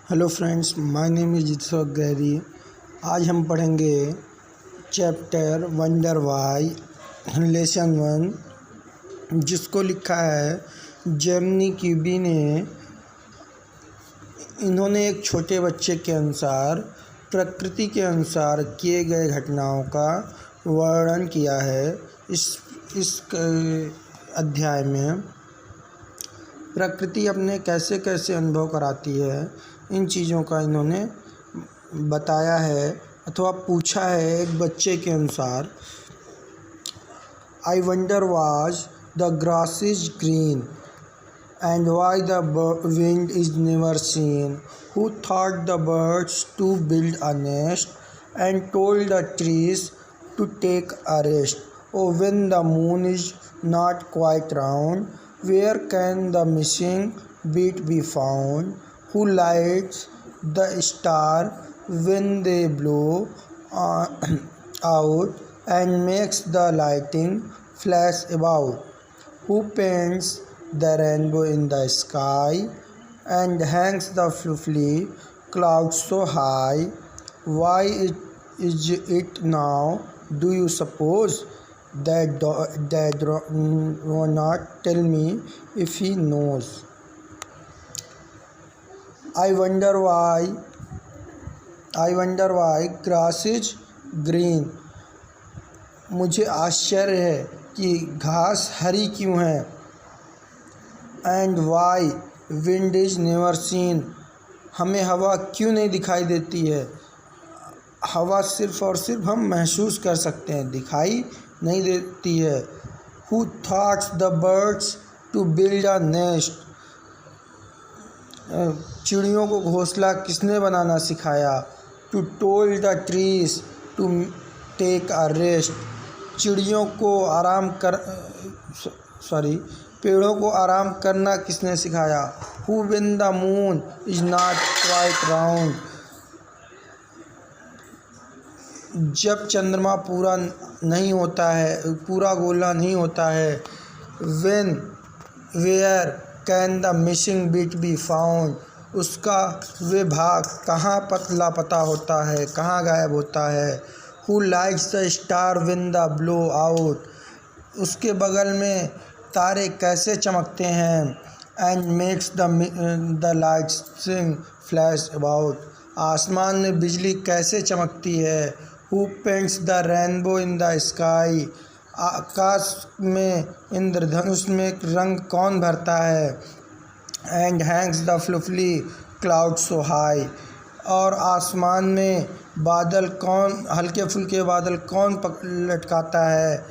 Hello friends, my name is जित्सव गैरी। आज हम पढ़ेंगे चैप्टर वंडर वाई लेसन 1, जिसको लिखा है जर्नी क्यूबी ने। इन्होंने एक छोटे बच्चे के अनुसार प्रकृति के अनुसार किए गए घटनाओं का वर्णन किया है। इस अध्याय में प्रकृति अपने कैसे कैसे अनुभव कराती है, इन चीज़ों का इन्होंने बताया है अथवा पूछा है एक बच्चे के अनुसार। I wonder was the grass is green and why the wind is never seen, who thought the birds to build a nest and told the trees to take a rest, O when the moon is not quite round, where can the missing beat be found, who lights the star when they blow out and makes the lightning flash about, who paints the rainbow in the sky and hangs the fluffy clouds so high, why is it now, do you suppose that will not tell me if he knows. I wonder why grass is green. मुझे आश्चर्य है कि घास हरी क्यों है। And why wind is never seen. हमें हवा क्यों नहीं दिखाई देती है। हवा सिर्फ़ और सिर्फ हम महसूस कर सकते हैं, दिखाई नहीं देती है। Who taught the birds to build a nest. चिड़ियों को घोंसला किसने बनाना सिखाया। To told the trees to take a rest. चिड़ियों को पेड़ों को आराम करना किसने सिखाया। Who when the moon is not quite round. जब चंद्रमा पूरा गोला नहीं होता है। When where can the missing bit be found. उसका वे भाग कहाँ लापता होता है, कहाँ गायब होता है। Who lights the star when the blow out. उसके बगल में तारे कैसे चमकते हैं। And makes the lightning flash about. आसमान में बिजली कैसे चमकती है। Who paints the rainbow in the sky. आकाश में इंद्रधनुष में रंग कौन भरता है। And hangs the fluffy clouds so high. और आसमान में बादल कौन, हल्के फुल्के बादल कौन लटकाता है।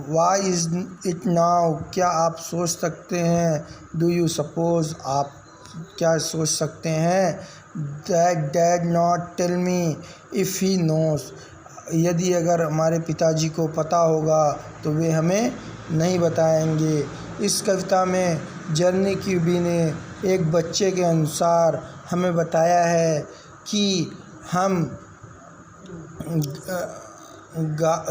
Why is it now. क्या आप सोच सकते हैं। Do you suppose. आप क्या सोच सकते हैं। That did not tell me if he knows. यदि अगर हमारे पिताजी को पता होगा तो वे हमें नहीं बताएंगे। इस कविता में जर्नी क्यूबी ने एक बच्चे के अनुसार हमें बताया है कि हम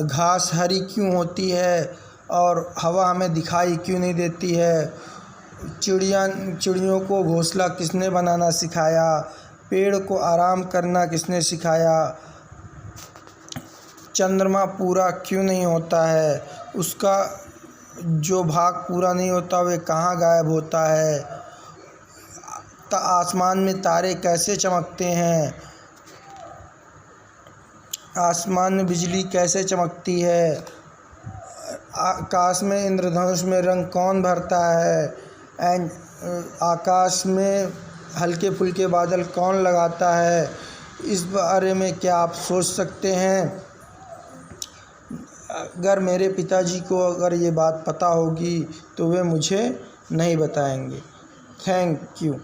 घास हरी क्यों होती है और हवा हमें दिखाई क्यों नहीं देती है। चिड़ियों को घोंसला किसने बनाना सिखाया। पेड़ को आराम करना किसने सिखाया। चंद्रमा पूरा क्यों नहीं होता है, उसका जो भाग पूरा नहीं होता वे कहाँ गायब होता है। आसमान में तारे कैसे चमकते हैं। आसमान में बिजली कैसे चमकती है। आकाश में इंद्रधनुष में रंग कौन भरता है। एंड आकाश में हल्के फुल्के बादल कौन लगाता है। इस बारे में क्या आप सोच सकते हैं। अगर मेरे पिताजी को अगर ये बात पता होगी तो वे मुझे नहीं बताएंगे। Thank you.